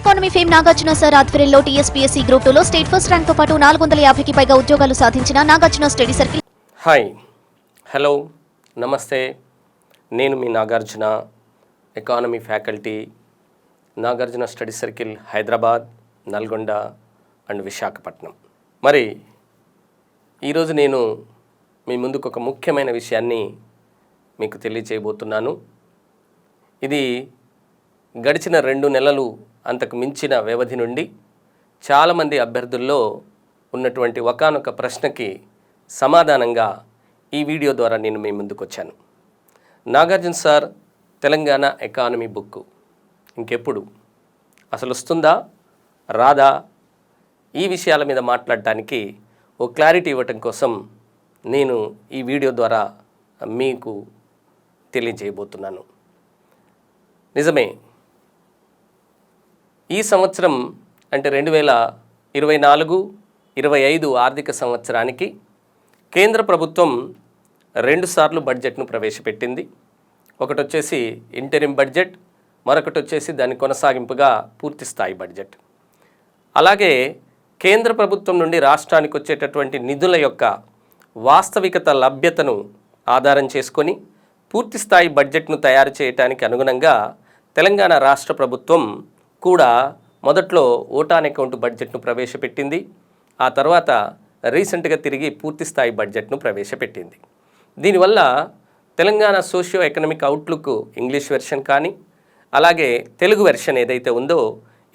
Economy fame Nagarjuna sir ఆధ్వర్యంలో TSPSC group 2లో state first rank తో పాటు 450కి పైగా ఉద్యోగాలు సాధించిన Nagarjuna study circle. Hi, hello, నమస్తే. నేను మీ Nagarjuna, economy faculty, Nagarjuna study circle, Hyderabad, Nalgonda and Visakhapatnam. మరి ఈరోజు నేను మీ ముందుకు ఒక ముఖ్యమైన విషయాన్ని మీకు తెలియజేయబోతున్నాను. ఇది గడిచిన 2 నెలలు అంతకు మించిన వ్యవధి నుండి చాలామంది అభ్యర్థుల్లో ఉన్నటువంటి ఒకానొక ప్రశ్నకి సమాధానంగా ఈ వీడియో ద్వారా నేను మీ ముందుకు వచ్చాను. Nagarjuna sir Telangana economy book ఇంకెప్పుడు అసలు వస్తుందా రాదా, ఈ విషయాల మీద మాట్లాడటానికి ఓ క్లారిటీ ఇవ్వటం కోసం నేను ఈ వీడియో ద్వారా మీకు తెలియజేయబోతున్నాను. నిజమే, ఈ సంవత్సరం అంటే 2024-25 ఆర్థిక సంవత్సరానికి కేంద్ర ప్రభుత్వం 2 సార్లు బడ్జెట్ను ప్రవేశపెట్టింది. ఒకటి వచ్చేసి ఇంటరిమ్ బడ్జెట్, మరొకటి వచ్చేసి దాని కొనసాగింపుగా పూర్తి స్థాయి బడ్జెట్. అలాగే కేంద్ర ప్రభుత్వం నుండి రాష్ట్రానికి వచ్చేటటువంటి నిధుల యొక్క వాస్తవికత లభ్యతను ఆధారం చేసుకొని పూర్తి స్థాయి బడ్జెట్ను తయారు చేయడానికి అనుగుణంగా తెలంగాణ రాష్ట్ర ప్రభుత్వం కూడా మొదట్లో ఓటాన్ అకౌంట్ బడ్జెట్ను ప్రవేశపెట్టింది. ఆ తర్వాత రీసెంట్గా తిరిగి పూర్తి స్థాయి బడ్జెట్ను ప్రవేశపెట్టింది. దీనివల్ల Telangana socio economic outlook English version కానీ అలాగే తెలుగు వెర్షన్ ఏదైతే ఉందో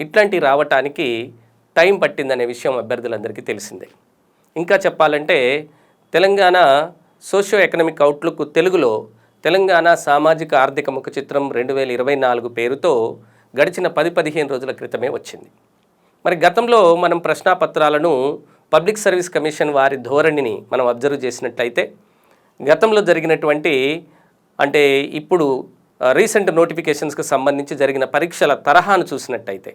ఇట్లాంటివి రావటానికి టైం పట్టిందనే విషయం అభ్యర్థులందరికీ తెలిసిందే. ఇంకా చెప్పాలంటే తెలంగాణ సోషియో ఎకనామిక్ అవుట్లుక్ తెలుగులో తెలంగాణ సామాజిక ఆర్థిక ముఖ చిత్రం 2024 పేరుతో గడిచిన 10-15 రోజుల క్రితమే వచ్చింది. మరి గతంలో మనం ప్రశ్నాపత్రాలను పబ్లిక్ సర్వీస్ కమిషన్ వారి ధోరణిని మనం అబ్జర్వ్ చేసినట్లయితే గతంలో జరిగినటువంటి అంటే ఇప్పుడు రీసెంట్ నోటిఫికేషన్స్కి సంబంధించి జరిగిన పరీక్షల తరహాను చూసినట్టయితే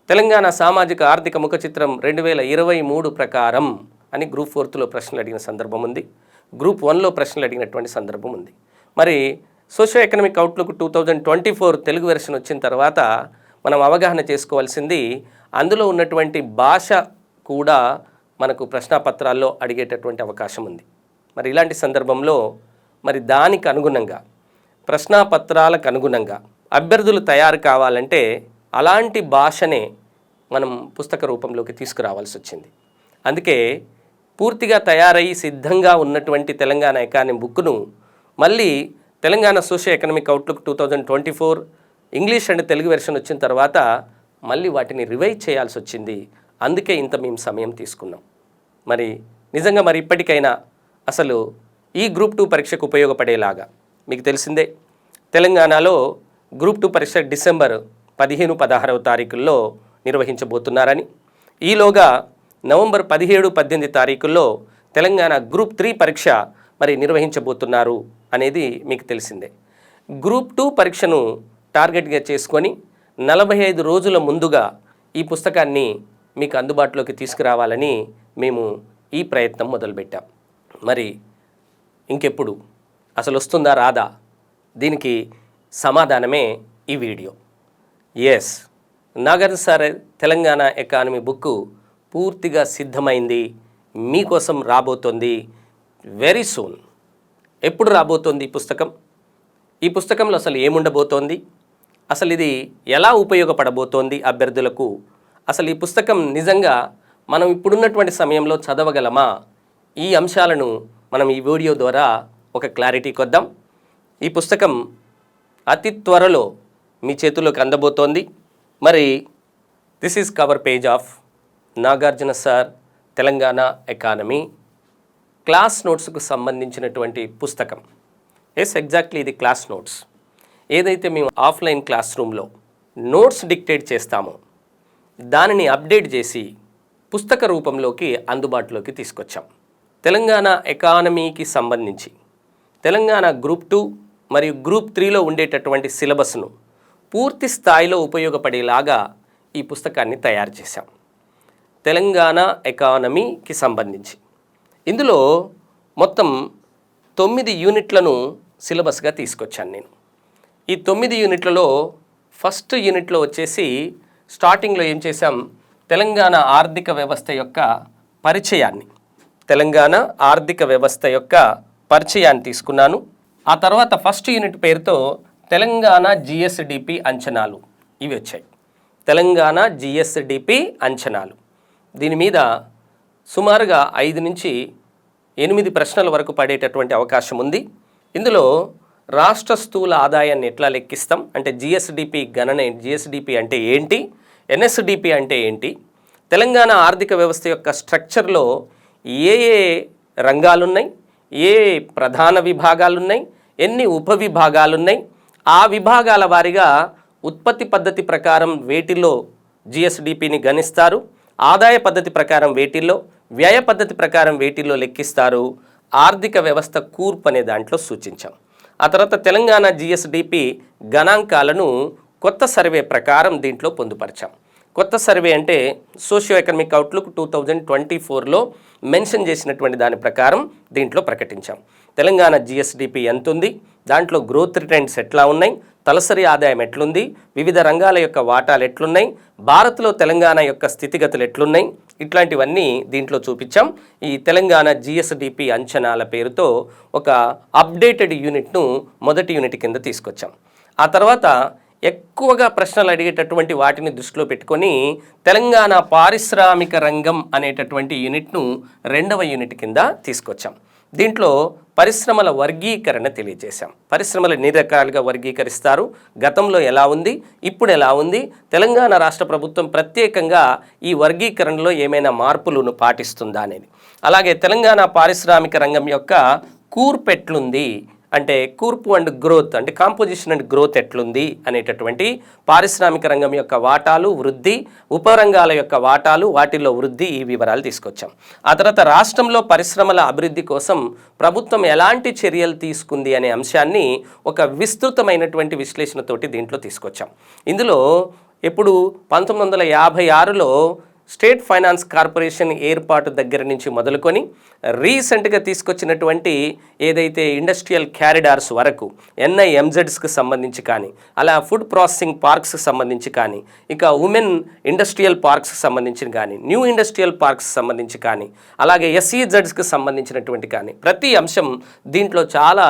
తెలంగాణ సామాజిక ఆర్థిక ముఖ చిత్రం 2023 ప్రకారం అని గ్రూప్ 4లో ప్రశ్నలు అడిగిన సందర్భం ఉంది, గ్రూప్ 1లో ప్రశ్నలు అడిగినటువంటి సందర్భం ఉంది. మరి socio economic outlook 2024 Telugu version వచ్చిన తర్వాత మనం అవగాహన చేసుకోవాల్సింది అందులో ఉన్నటువంటి భాష కూడా మనకు ప్రశ్నాపత్రాల్లో అడిగేటటువంటి అవకాశం ఉంది. మరి ఇలాంటి సందర్భంలో మరి దానికి అనుగుణంగా ప్రశ్నాపత్రాలకు అనుగుణంగా అభ్యర్థులు తయారు కావాలంటే అలాంటి భాషనే మనం పుస్తక రూపంలోకి తీసుకురావాల్సి వచ్చింది. అందుకే పూర్తిగా తయారయ్యి సిద్ధంగా ఉన్నటువంటి తెలంగాణ ఎకానమీ బుక్ను మళ్ళీ Telangana socio economic outlook 2024 English and Telugu version వచ్చిన తర్వాత మళ్ళీ వాటిని రివైజ్ చేయాల్సి వచ్చింది. అందుకే ఇంత మేము సమయం తీసుకున్నాం. మరి నిజంగా మరి ఇప్పటికైనా అసలు ఈ గ్రూప్ 2 పరీక్షకు ఉపయోగపడేలాగా మీకు తెలిసిందే, తెలంగాణలో గ్రూప్ 2 పరీక్ష డిసెంబర్ 15-16వ తారీఖుల్లో నిర్వహించబోతున్నారని, ఈలోగా నవంబర్ 17-18 తారీఖుల్లో తెలంగాణ గ్రూప్ 3 పరీక్ష మరి నిర్వహించబోతున్నారు అనేది మీకు తెలిసిందే. గ్రూప్ 2 పరీక్షను టార్గెట్గా చేసుకొని 45 రోజుల ముందుగా ఈ పుస్తకాన్ని మీకు అందుబాటులోకి తీసుకురావాలని మేము ఈ ప్రయత్నం మొదలుపెట్టాం. మరి ఇంకెప్పుడు అసలు వస్తుందా రాదా, దీనికి సమాధానమే ఈ వీడియో. Yes, Nagarjuna sir Telangana economy book పూర్తిగా సిద్ధమైంది, మీకోసం రాబోతోంది వెరీ సూన్. ఎప్పుడు రాబోతోంది ఈ పుస్తకం, ఈ పుస్తకంలో అసలు ఏముండబోతోంది, అసలు ఇది ఎలా ఉపయోగపడబోతోంది అభ్యర్థులకు, అసలు ఈ పుస్తకం నిజంగా మనం ఇప్పుడున్నటువంటి సమయంలో చదవగలమా, ఈ అంశాలను మనం ఈ వీడియో ద్వారా ఒక క్లారిటీ కొద్దాం. ఈ పుస్తకం అతి త్వరలో మీ చేతుల్లోకి అందబోతోంది. మరి this is cover page of Nagarjuna sir Telangana economy class నోట్స్కు సంబంధించినటువంటి పుస్తకం. ఎస్, ఎగ్జాక్ట్లీ ఇది క్లాస్ నోట్స్. ఏదైతే మేము ఆఫ్లైన్ క్లాస్ రూమ్లో నోట్స్ డిక్టేట్ చేస్తామో దానిని అప్డేట్ చేసి పుస్తక రూపంలోకి అందుబాటులోకి తీసుకొచ్చాం. తెలంగాణ ఎకానమీకి సంబంధించి తెలంగాణ గ్రూప్ 2 మరియు గ్రూప్ 3లో ఉండేటటువంటి సిలబస్ను పూర్తి స్థాయిలో ఉపయోగపడేలాగా ఈ పుస్తకాన్ని తయారు చేశాం. తెలంగాణ ఎకానమీకి సంబంధించి ఇందులో మొత్తం 9 యూనిట్లను సిలబస్గా తీసుకొచ్చాను నేను. ఈ 9 యూనిట్లలో ఫస్ట్ యూనిట్లో వచ్చేసి స్టార్టింగ్లో ఏం చేశాం, తెలంగాణ ఆర్థిక వ్యవస్థ యొక్క పరిచయాన్ని తీసుకున్నాను. ఆ తర్వాత ఫస్ట్ యూనిట్ పేరుతో తెలంగాణ జిఎస్డిపి అంచనాలు ఇవి వచ్చాయి. తెలంగాణ జిఎస్డిపి అంచనాలు, దీని మీద సుమారుగా 5 నుంచి 8 ప్రశ్నల వరకు పడేటటువంటి అవకాశం ఉంది. ఇందులో రాష్ట్ర స్థూల ఆదాయాన్ని ఎట్లా లెక్కిస్తాం అంటే జిఎస్డిపి గణన, జిఎస్డిపి అంటే ఏంటి, ఎన్ఎస్డిపి అంటే ఏంటి, తెలంగాణ ఆర్థిక వ్యవస్థ యొక్క స్ట్రక్చర్లో ఏ ఏ రంగాలున్నాయి, ఏ ప్రధాన విభాగాలున్నాయి, ఎన్ని ఉపవిభాగాలున్నాయి, ఆ విభాగాల వారీగా ఉత్పత్తి పద్ధతి ప్రకారం వేటిల్లో జిఎస్డిపిని గణిస్తారు, ఆదాయ పద్ధతి ప్రకారం వేటిల్లో, వ్యయ పద్ధతి ప్రకారం వేటిల్లో లెక్కిస్తారు, ఆర్థిక వ్యవస్థ కూర్పు అనే దాంట్లో సూచించాం. ఆ తర్వాత తెలంగాణ జిఎస్డిపి గణాంకాలను కొత్త సర్వే ప్రకారం దీంట్లో పొందుపరిచాం. కొత్త సర్వే అంటే సోషియో ఎకనామిక్ అవుట్లుక్ 2024లో మెన్షన్ చేసినటువంటి దాని ప్రకారం దీంట్లో ప్రకటించాం. తెలంగాణ జిఎస్డిపి ఎంత ఉంది, దాంట్లో గ్రోత్ ట్రెండ్స్ ఎట్లా ఉన్నాయి, తలసరి ఆదాయం ఎట్లుంది, వివిధ రంగాల యొక్క వాటాలు ఎట్లున్నాయి, భారత్లో తెలంగాణ యొక్క స్థితిగతులు ఎట్లున్నాయి, ఇట్లాంటివన్నీ దీంట్లో చూపించాం. ఈ తెలంగాణ జిఎస్డిపి అంచనాల పేరుతో ఒక అప్డేటెడ్ యూనిట్ను మొదటి యూనిట్ కింద తీసుకొచ్చాం. ఆ తర్వాత ఎక్కువగా ప్రశ్నలు అడిగేటటువంటి వాటిని దృష్టిలో పెట్టుకొని తెలంగాణ పారిశ్రామిక రంగం అనేటటువంటి యూనిట్ను రెండవ యూనిట్ కింద తీసుకొచ్చాం. దీంట్లో పరిశ్రమల వర్గీకరణ తెలియజేశాం. పరిశ్రమలు ఎన్ని రకాలుగా వర్గీకరిస్తారు, గతంలో ఎలా ఉంది, ఇప్పుడు ఎలా ఉంది, తెలంగాణ రాష్ట్ర ప్రభుత్వం ప్రత్యేకంగా ఈ వర్గీకరణలో ఏమైనా మార్పులను పాటిస్తుందా అనేది. అలాగే తెలంగాణ పారిశ్రామిక రంగం యొక్క కూర్పు ఎట్లుంది అంటే కూర్పు అండ్ గ్రోత్ అంటే కాంపోజిషన్ అండ్ గ్రోత్ ఎట్లుంది అనేటటువంటి పారిశ్రామిక రంగం యొక్క వాటాలు, వృద్ధి, ఉపరంగాల యొక్క వాటాలు, వాటిల్లో వృద్ధి, ఈ వివరాలు తీసుకొచ్చాం. ఆ తర్వాత రాష్ట్రంలో పరిశ్రమల అభివృద్ధి కోసం ప్రభుత్వం ఎలాంటి చర్యలు తీసుకుంది అనే అంశాన్ని ఒక విస్తృతమైనటువంటి విశ్లేషణతోటి దీంట్లో తీసుకొచ్చాం. ఇందులో ఎప్పుడు 1956లో స్టేట్ ఫైనాన్స్ కార్పొరేషన్ ఏర్పాటు దగ్గర నుంచి మొదలుకొని రీసెంట్గా తీసుకొచ్చినటువంటి ఏదైతే ఇండస్ట్రియల్ క్యారిడార్స్ వరకు ఎన్ఐఎంజెడ్స్కి సంబంధించి కానీ, అలా ఫుడ్ ప్రాసెసింగ్ పార్క్స్కి సంబంధించి కానీ, ఇక ఉమెన్ ఇండస్ట్రియల్ పార్క్స్కి సంబంధించి కానీ, న్యూ ఇండస్ట్రియల్ పార్క్స్కి సంబంధించి కానీ, అలాగే ఎస్ఈజెడ్స్కి సంబంధించినటువంటి కానీ ప్రతి అంశం దీంట్లో చాలా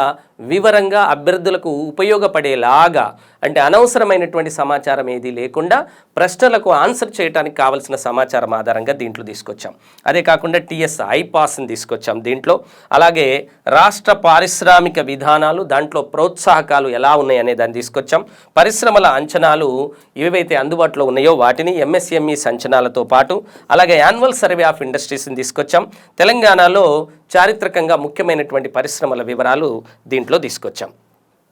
వివరంగా అభ్యర్థులకు ఉపయోగపడేలాగా, అంటే అనవసరమైనటువంటి సమాచారం ఏది లేకుండా ప్రశ్నలకు ఆన్సర్ చేయడానికి కావాల్సిన సమాచారం ఆధారంగా దీంట్లో తీసుకొచ్చాం. అదే కాకుండా టిఎస్ ఐపాస్ని తీసుకొచ్చాం దీంట్లో. అలాగే రాష్ట్ర పారిశ్రామిక విధానాలు, దాంట్లో ప్రోత్సాహకాలు ఎలా ఉన్నాయి అనే దాన్ని తీసుకొచ్చాం. పరిశ్రమల అంచనాలు ఏవైతే అందుబాటులో ఉన్నాయో వాటిని, ఎంఎస్ఎంఈస్ అంచనాలతో పాటు అలాగే యాన్యువల్ సర్వే ఆఫ్ ఇండస్ట్రీస్ని తీసుకొచ్చాం. తెలంగాణలో చారిత్రకంగా ముఖ్యమైనటువంటి పరిశ్రమల వివరాలు దీంట్లో తీసుకొచ్చాం.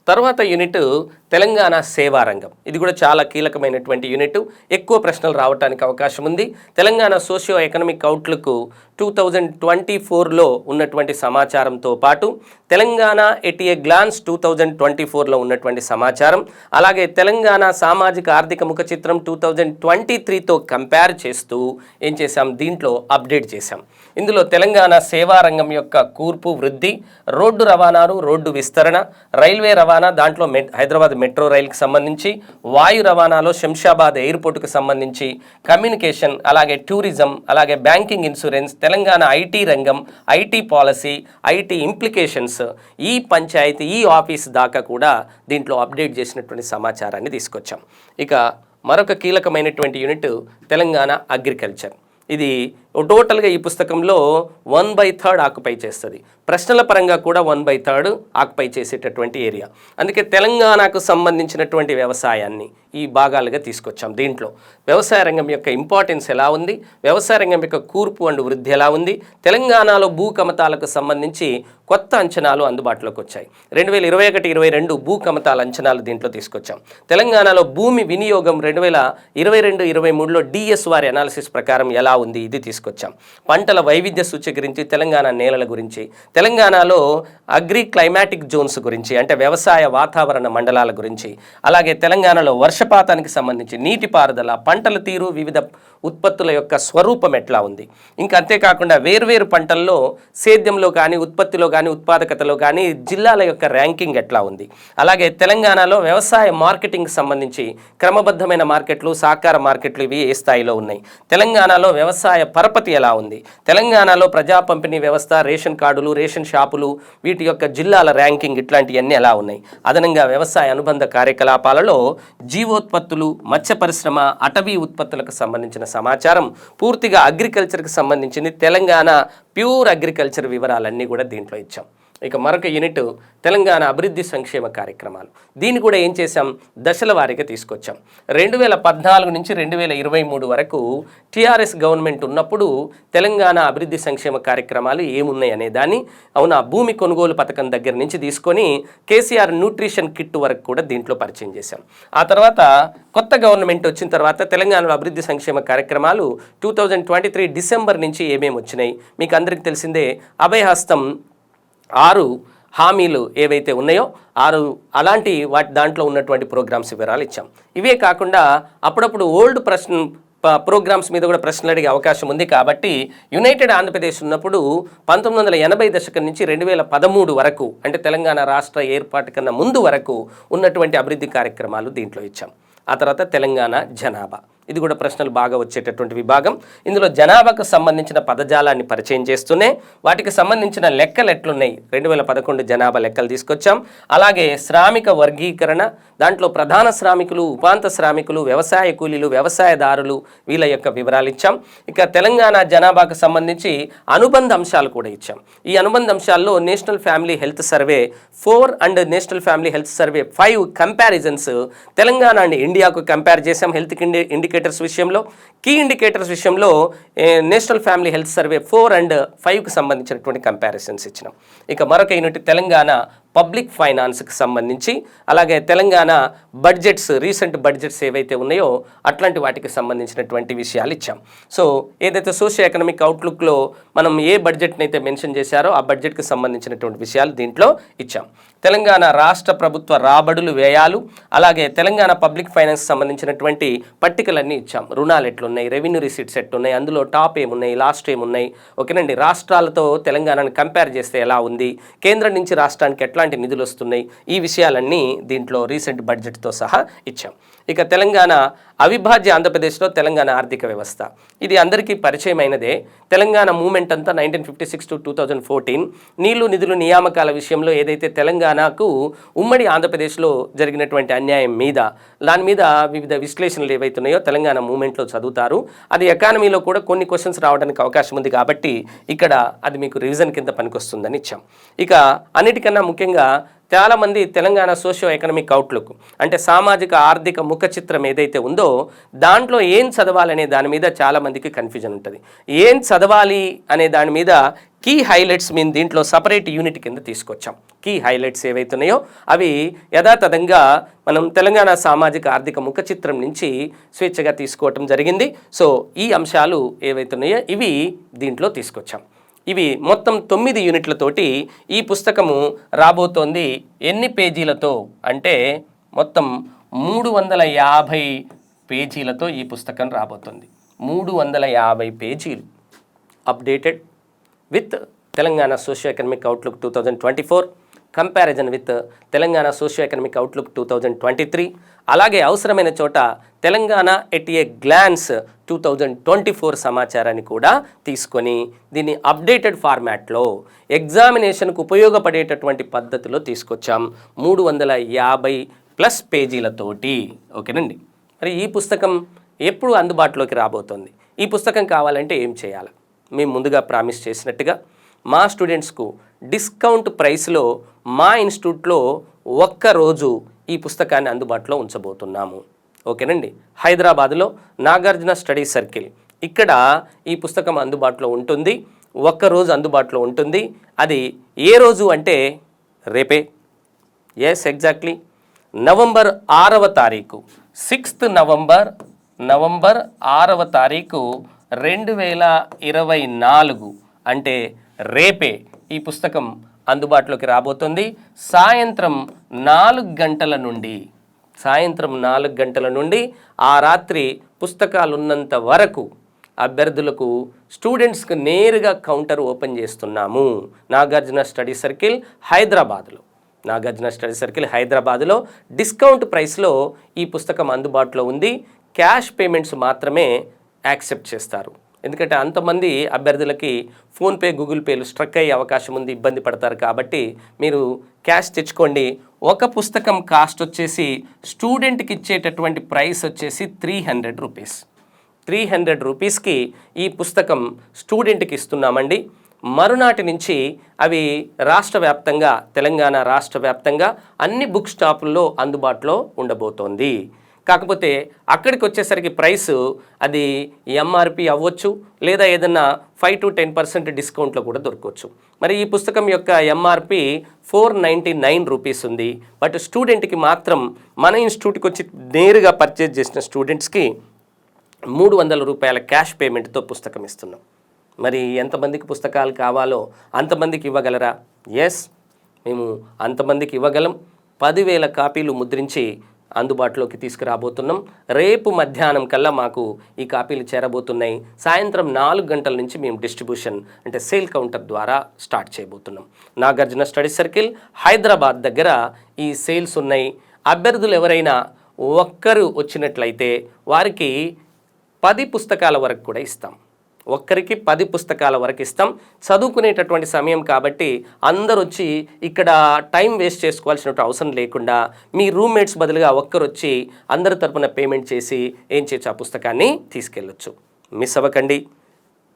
తర్వాత యూనిట్ తెలంగాణ సేవా రంగం. ఇది కూడా చాలా కీలకమైనటువంటి యూనిట్, ఎక్కువ ప్రశ్నలు రావడానికి అవకాశం ఉంది. తెలంగాణ సోషియో ఎకనామిక్ అవుట్లుక్ 2024లో ఉన్నటువంటి సమాచారంతో పాటు తెలంగాణ ఎట్ ఏ గ్లాన్స్ 2024లో ఉన్నటువంటి సమాచారం, అలాగే తెలంగాణ సామాజిక ఆర్థిక ముఖ చిత్రం 2023తో కంపేర్ చేస్తూ ఏం చేశాం, దీంట్లో అప్డేట్ చేశాం. ఇందులో తెలంగాణ సేవా రంగం యొక్క కూర్పు, వృద్ధి, రోడ్డు రవాణాలు, రోడ్డు విస్తరణ, రైల్వే రవాణా, దాంట్లో హైదరాబాద్ మెట్రో రైలుకి సంబంధించి, వాయు రవాణాలో శంషాబాద్ ఎయిర్పోర్టుకు సంబంధించి, కమ్యూనికేషన్, అలాగే టూరిజం, అలాగే బ్యాంకింగ్, ఇన్సూరెన్స్, తెలంగాణ ఐటీ రంగం, ఐటీ పాలసీ, ఐటీ ఇంప్లికేషన్స్, ఈ పంచాయతీ, ఈ ఆఫీస్ దాకా కూడా దీంట్లో అప్డేట్ చేసినటువంటి సమాచారాన్ని తీసుకొచ్చాం. ఇక మరొక కీలకమైనటువంటి యూనిట్ తెలంగాణ అగ్రికల్చర్. ఇది టోటల్గా ఈ పుస్తకంలో 1/3 ఆక్యుపై చేస్తుంది. ప్రశ్నల పరంగా కూడా 1/3 ఆక్యుపై చేసేటటువంటి ఏరియా. అందుకే తెలంగాణకు సంబంధించినటువంటి వ్యవసాయాన్ని ఈ భాగాలుగా తీసుకొచ్చాం. దీంట్లో వ్యవసాయ రంగం యొక్క ఇంపార్టెన్స్ ఎలా ఉంది, వ్యవసాయ రంగం యొక్క కూర్పు అండ్ వృద్ధి ఎలా ఉంది, తెలంగాణలో భూ కమతాలకు సంబంధించి కొత్త అంచనాలు అందుబాటులోకి వచ్చాయి. 2021-22 భూ కమతాల అంచనాలు దీంట్లో తీసుకొచ్చాం. తెలంగాణలో భూమి వినియోగం 2022-23లో డిఎస్ వారి అనాలిసిస్ ప్రకారం ఎలా ఉంది, ఇది తీసుకొచ్చాం. తీసుకొచ్చాం. పంటల వైవిధ్య సూచిక గురించి, తెలంగాణ నేలల గురించి, తెలంగాణలో అగ్రి క్లైమాటిక్ జోన్స్ గురించి అంటే వ్యవసాయ వాతావరణ మండలాల గురించి, అలాగే తెలంగాణలో వర్షపాతానికి సంబంధించి నీటిపారుదల, పంటల తీరు, వివిధ ఉత్పత్తుల యొక్క స్వరూపం ఎట్లా ఉంది, ఇంకా అంతేకాకుండా వేర్వేరు పంటల్లో సేద్యంలో కానీ, ఉత్పత్తిలో కానీ, ఉత్పాదకతలో కానీ జిల్లాల యొక్క ర్యాంకింగ్ ఎట్లా ఉంది, అలాగే తెలంగాణలో వ్యవసాయ మార్కెటింగ్ సంబంధించి క్రమబద్ధమైన మార్కెట్లు, సహకార మార్కెట్లు ఇవి ఏ స్థాయిలో ఉన్నాయి, తెలంగాణలో వ్యవసాయ పరపతి ఎలా ఉంది, తెలంగాణలో ప్రజా పంపిణీ వ్యవస్థ, రేషన్ కార్డులు, రేషన్ షాపులు, వీటి యొక్క జిల్లాల ర్యాంకింగ్ ఇట్లాంటివన్నీ ఎలా ఉన్నాయి, అదనంగా వ్యవసాయ అనుబంధ కార్యకలాపాలలో జీవోత్పత్తులు, మత్స్య పరిశ్రమ, అటవీ ఉత్పత్తులకు సంబంధించిన సమాచారం, పూర్తిగా అగ్రికల్చర్కి సంబంధించింది తెలంగాణ ప్యూర్ అగ్రికల్చర్ వివరాలన్నీ కూడా దీంట్లో ఇచ్చాం. ఇక మరొక యూనిట్ తెలంగాణ అభివృద్ధి సంక్షేమ కార్యక్రమాలు. దీన్ని కూడా ఏం చేశాం, దశల వారీగా తీసుకొచ్చాం. 2014 నుంచి 2023 వరకు టీఆర్ఎస్ గవర్నమెంట్ ఉన్నప్పుడు తెలంగాణ అభివృద్ధి సంక్షేమ కార్యక్రమాలు ఏమున్నాయి అనే దాన్ని భూమి కొనుగోలు పథకం దగ్గర నుంచి తీసుకొని కేసీఆర్ న్యూట్రిషన్ కిట్ వరకు కూడా దీంట్లో పరిచయం చేశాం. ఆ తర్వాత కొత్త గవర్నమెంట్ వచ్చిన తర్వాత తెలంగాణలో అభివృద్ధి సంక్షేమ కార్యక్రమాలు 2023 డిసెంబర్ నుంచి ఏమేమి వచ్చినాయి మీకు అందరికీ తెలిసిందే. అభయహస్తం 6 హామీలు ఏవైతే ఉన్నాయో 6 అలాంటి దాంట్లో ఉన్నటువంటి ప్రోగ్రామ్స్ వివరాలు ఇచ్చాం. ఇవే కాకుండా అప్పుడప్పుడు ఓల్డ్ ప్రోగ్రామ్స్ మీద కూడా ప్రశ్నలు అడిగే అవకాశం ఉంది. కాబట్టి యునైటెడ్ ఆంధ్రప్రదేశ్ ఉన్నప్పుడు 1980 దశకం నుంచి 2013 వరకు అంటే తెలంగాణ రాష్ట్ర ఏర్పాటు కన్నా ముందు వరకు ఉన్నటువంటి అభివృద్ధి కార్యక్రమాలు దీంట్లో ఇచ్చాం. ఆ తర్వాత తెలంగాణ జనాభా, ఇది కూడా ప్రశ్నలు బాగా వచ్చేటటువంటి విభాగం. ఇందులో జనాభాకు సంబంధించిన పదజాలాన్ని పరిచయం చేస్తూనే వాటికి సంబంధించిన లెక్కలు ఎట్లున్నాయి 2011 జనాభా లెక్కలు తీసుకొచ్చాం. అలాగే శ్రామిక వర్గీకరణ, దాంట్లో ప్రధాన శ్రామికులు, ఉపాంత శ్రామికులు, వ్యవసాయ కూలీలు, వ్యవసాయదారులు వీళ్ళ యొక్క వివరాలు ఇచ్చాం. ఇక తెలంగాణ జనాభాకు సంబంధించి అనుబంధ అంశాలు కూడా ఇచ్చాం. ఈ అనుబంధ అంశాల్లో national family health survey 4 and national family health survey 5 comparisons Telangana and ఇండియాకు కంపేర్ చేసాం. హెల్త్ ఇండికేటర్స్ విషయంలో, కీ ఇండికేటర్స్ విషయంలో national family health survey 4 and 5కు సంబంధించినటువంటి కంపారిజన్స్ ఇచ్చినాం. ఇక మరొక యూనిట్ తెలంగాణ పబ్లిక్ ఫైనాన్స్కి సంబంధించి, అలాగే తెలంగాణ బడ్జెట్స్, రీసెంట్ బడ్జెట్స్ ఏవైతే ఉన్నాయో అట్లాంటి వాటికి సంబంధించినటువంటి విషయాలు ఇచ్చాం. సో ఏదైతే సోషియో ఎకనామిక్ అవుట్లుక్లో మనం ఏ బడ్జెట్ని అయితే మెన్షన్ చేశారో ఆ బడ్జెట్కి సంబంధించినటువంటి విషయాలు దీంట్లో ఇచ్చాం. తెలంగాణ రాష్ట్ర ప్రభుత్వ రాబడులు, వ్యయాలు, అలాగే తెలంగాణ పబ్లిక్ ఫైనాన్స్ సంబంధించినటువంటి పట్టికలన్నీ ఇచ్చాం. రుణాలు ఎట్లున్నాయి, రెవెన్యూ రిసీట్స్ ఎట్లున్నాయి, అందులో టాప్ ఏమున్నాయి, లాస్ట్ ఏమున్నాయి, ఓకేనండి. రాష్ట్రాలతో తెలంగాణను కంపేర్ చేస్తే ఎలా ఉంది, కేంద్రం నుంచి రాష్ట్రానికి ఎట్లాంటి నిధులు వస్తున్నాయి, ఈ విషయాలన్నీ దీంట్లో రీసెంట్ బడ్జెట్తో సహా ఇచ్చాం. ఇక తెలంగాణ అవిభాజ్య ఆంధ్రప్రదేశ్లో తెలంగాణ ఆర్థిక వ్యవస్థ, ఇది అందరికీ పరిచయమైనదే. తెలంగాణ మూమెంట్ అంతా 1956 to 2014 నీళ్లు, నిధులు, నియామకాల విషయంలో ఏదైతే తెలంగాణకు ఉమ్మడి ఆంధ్రప్రదేశ్లో జరిగినటువంటి అన్యాయం మీద, దాని మీద వివిధ విశ్లేషణలు ఏవైతున్నాయో తెలంగాణ మూమెంట్లో చదువుతారు. అది ఎకానమీలో కూడా కొన్ని క్వశ్చన్స్ రావడానికి అవకాశం ఉంది కాబట్టి ఇక్కడ అది మీకు రివిజన్ కింద పనికొస్తుందని ఇచ్చాం. ఇక అన్నిటికన్నా ముఖ్యంగా చాలామంది తెలంగాణ సోషియో ఎకనామిక్ అవుట్లుక్ అంటే సామాజిక ఆర్థిక ముఖ చిత్రం ఏదైతే ఉందో దాంట్లో ఏం చదవాలనే దాని మీద చాలామందికి కన్ఫ్యూజన్ ఉంటుంది. ఏం చదవాలి అనే దాని మీద కీ హైలైట్స్ మేము దీంట్లో సపరేట్ యూనిట్ కింద తీసుకొచ్చాం. కీ హైలైట్స్ ఏవైతున్నాయో అవి యథాతథంగా మనం తెలంగాణ సామాజిక ఆర్థిక ముఖ చిత్రం నుంచి స్వేచ్ఛగా తీసుకోవటం జరిగింది. సో ఈ అంశాలు ఏవైతున్నాయో ఇవి దీంట్లో తీసుకొచ్చాం. ఇవి మొత్తం 9 యూనిట్లతోటి ఈ పుస్తకము రాబోతోంది. ఎన్ని పేజీలతో అంటే మొత్తం 350 పేజీలతో ఈ పుస్తకం రాబోతుంది. 350 పేజీలు updated with Telangana socio economic outlook 2024, comparison with Telangana socio economic outlook 2023, అలాగే అవసరమైన చోట తెలంగాణ ఎట్ ఏ గ్లాన్స్ 2024 సమాచారాన్ని కూడా తీసుకొని దీన్ని అప్డేటెడ్ ఫార్మాట్లో ఎగ్జామినేషన్కు ఉపయోగపడేటటువంటి పద్ధతిలో తీసుకొచ్చాం. 350+ పేజీలతోటి, ఓకేనండి. మరి ఈ పుస్తకం ఎప్పుడు అందుబాటులోకి రాబోతోంది? ఈ పుస్తకం కావాలంటే ఏం చేయాలి? మేము ముందుగా ప్రామిస్ చేసినట్టుగా మా స్టూడెంట్స్కు డిస్కౌంట్ ప్రైస్లో మా ఇన్స్టిట్యూట్లో ఒక్కరోజు ఈ పుస్తకాన్ని అందుబాటులో ఉంచబోతున్నాము, ఓకేనండి. హైదరాబాద్లో నాగార్జున స్టడీ సర్కిల్ ఇక్కడ ఈ పుస్తకం అందుబాటులో ఉంటుంది. ఒక్కరోజు అందుబాటులో ఉంటుంది. అది ఏ రోజు అంటే రేపే, ఎస్ ఎగ్జాక్ట్లీ నవంబర్ 6వ తారీఖు, 6th నవంబర్ 6వ తారీఖు 2024 అంటే రేపే ఈ పుస్తకం అందుబాటులోకి రాబోతుంది. సాయంత్రం 4 గంటల నుండి ఆ రాత్రి పుస్తకాలు ఉన్నంత వరకు అభ్యర్థులకు స్టూడెంట్స్కి నేరుగా కౌంటర్ ఓపెన్ చేస్తున్నాము. నాగార్జున స్టడీ సర్కిల్ హైదరాబాద్లో డిస్కౌంట్ ప్రైస్లో ఈ పుస్తకం అందుబాటులో ఉంది. క్యాష్ పేమెంట్స్ మాత్రమే యాక్సెప్ట్ చేస్తారు. ఎందుకంటే అంతమంది అభ్యర్థులకి ఫోన్పే, గూగుల్ పేలు స్ట్రక్ అయ్యే అవకాశం ఉంది, ఇబ్బంది పడతారు. కాబట్టి మీరు క్యాష్ తెచ్చుకోండి. ఒక పుస్తకం కాస్ట్ వచ్చేసి స్టూడెంట్కి ఇచ్చేటటువంటి ప్రైస్ వచ్చేసి 300 రూపీస్. 300 రూపీస్కి ఈ పుస్తకం స్టూడెంట్కి ఇస్తున్నామండి. మరునాటి నుంచి అవి తెలంగాణ రాష్ట్ర వ్యాప్తంగా అన్ని బుక్ స్టాపుల్లో అందుబాటులో ఉండబోతోంది. కాకపోతే అక్కడికి వచ్చేసరికి ప్రైస్ అది ఎంఆర్పి అవ్వచ్చు, లేదా ఏదన్నా 5 to 10% డిస్కౌంట్లో కూడా దొరకవచ్చు. మరి ఈ పుస్తకం యొక్క ఎంఆర్పి 499 రూపీస్ ఉంది. బట్ స్టూడెంట్కి మాత్రం మన ఇన్స్టిట్యూట్కి వచ్చి నేరుగా పర్చేజ్ చేసిన స్టూడెంట్స్కి 300 రూపాయల క్యాష్ పేమెంట్తో పుస్తకం ఇస్తున్నాం. మరి ఎంతమందికి పుస్తకాలు కావాలో అంతమందికి ఇవ్వగలరా? ఎస్, మేము అంతమందికి ఇవ్వగలం. 10,000 కాపీలు ముద్రించి అందుబాటులోకి తీసుకురాబోతున్నాం. రేపు మధ్యాహ్నం కల్లా మాకు ఈ కాపీలు చేరబోతున్నాయి. సాయంత్రం 4 గంటల నుంచి మేము డిస్ట్రిబ్యూషన్ అంటే సేల్ కౌంటర్ ద్వారా స్టార్ట్ చేయబోతున్నాం. నాగార్జున స్టడీ సర్కిల్ హైదరాబాద్ దగ్గర ఈ సేల్స్ ఉన్నాయి. అభ్యర్థులు ఎవరైనా ఒక్కరు వచ్చినట్లయితే వారికి 10 పుస్తకాల వరకు కూడా ఇస్తాం. ఒక్కరికి 10 పుస్తకాల వరకు ఇస్తాం. చదువుకునేటటువంటి సమయం కాబట్టి అందరూ వచ్చి ఇక్కడ టైం వేస్ట్ చేసుకోవాల్సిన అవసరం లేకుండా మీ రూమ్మేట్స్ బదులుగా ఒక్కరు వచ్చి అందరి తరపున పేమెంట్ చేసి ఏం చేయొచ్చు, ఆ పుస్తకాన్ని తీసుకెళ్ళొచ్చు. మిస్ అవ్వకండి.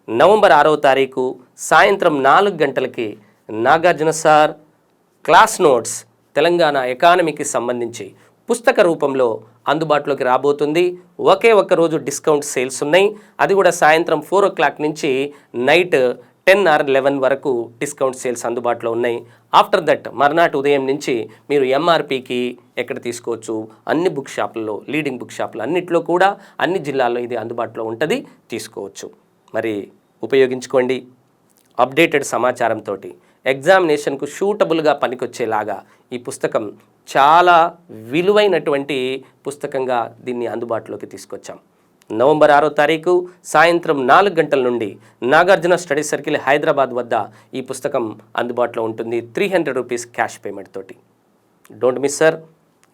నవంబర్ 6వ తారీఖు సాయంత్రం 4 గంటలకి Nagarjuna sir class notes Telangana ఎకానమీకి సంబంధించి పుస్తక రూపంలో అందుబాటులోకి రాబోతుంది. ఒకే ఒక్క రోజు డిస్కౌంట్ సేల్స్ ఉన్నాయి. అది కూడా సాయంత్రం 4 o'clock నుంచి నైట్ 10 or 11 వరకు డిస్కౌంట్ సేల్స్ అందుబాటులో ఉన్నాయి. ఆఫ్టర్ దట్ మర్నాటి ఉదయం నుంచి మీరు ఎంఆర్పికి ఎక్కడ తీసుకోవచ్చు, అన్ని బుక్ షాపుల్లో, లీడింగ్ బుక్ షాపులు అన్నిట్లో కూడా అన్ని జిల్లాల్లో ఇది అందుబాటులో ఉంటుంది, తీసుకోవచ్చు. మరి ఉపయోగించుకోండి. అప్డేటెడ్ సమాచారంతో ఎగ్జామినేషన్కు షూటబుల్గా పనికొచ్చేలాగా ఈ పుస్తకం చాలా విలువైనటువంటి పుస్తకంగా దీన్ని అందుబాటులోకి తీసుకొచ్చాం. నవంబర్ 6వ తారీఖు సాయంత్రం 4 గంటల నుండి నాగార్జున స్టడీ సర్కిల్ హైదరాబాద్ వద్ద ఈ పుస్తకం అందుబాటులో ఉంటుంది. 300 రూపీస్ క్యాష్ పేమెంట్ తోటి. Don't miss sir.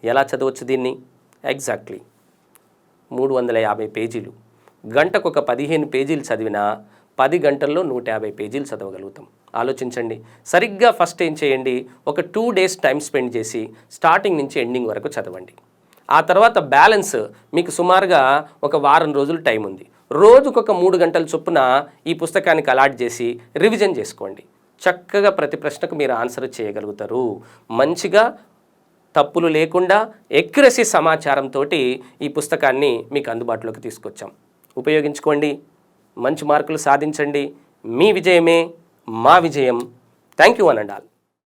ఎలా చదవచ్చు దీన్ని? ఎగ్జాక్ట్లీ 350 పేజీలు. గంటకు ఒక 15 పేజీలు చదివినా 10 గంటల్లో 150 పేజీలు చదవగలుగుతాం. ఆలోచించండి. సరిగ్గా ఫస్ట్ ఏం చేయండి, ఒక 2 days టైం స్పెండ్ చేసి స్టార్టింగ్ నుంచి ఎండింగ్ వరకు చదవండి. ఆ తర్వాత బ్యాలెన్స్ మీకు సుమారుగా ఒక వారం రోజులు టైం ఉంది. రోజుకొక 3 గంటల చొప్పున ఈ పుస్తకానికి అలాట్ చేసి రివిజన్ చేసుకోండి. చక్కగా ప్రతి ప్రశ్నకు మీరు ఆన్సర్ చేయగలుగుతారు. మంచిగా తప్పులు లేకుండా ఎక్యురసీ సమాచారంతో ఈ పుస్తకాన్ని మీకు అందుబాటులోకి తీసుకొచ్చాం. ఉపయోగించుకోండి. మంచి మార్కులు సాధించండి. మీ విజయమే మా విజయం. Thank you one and all.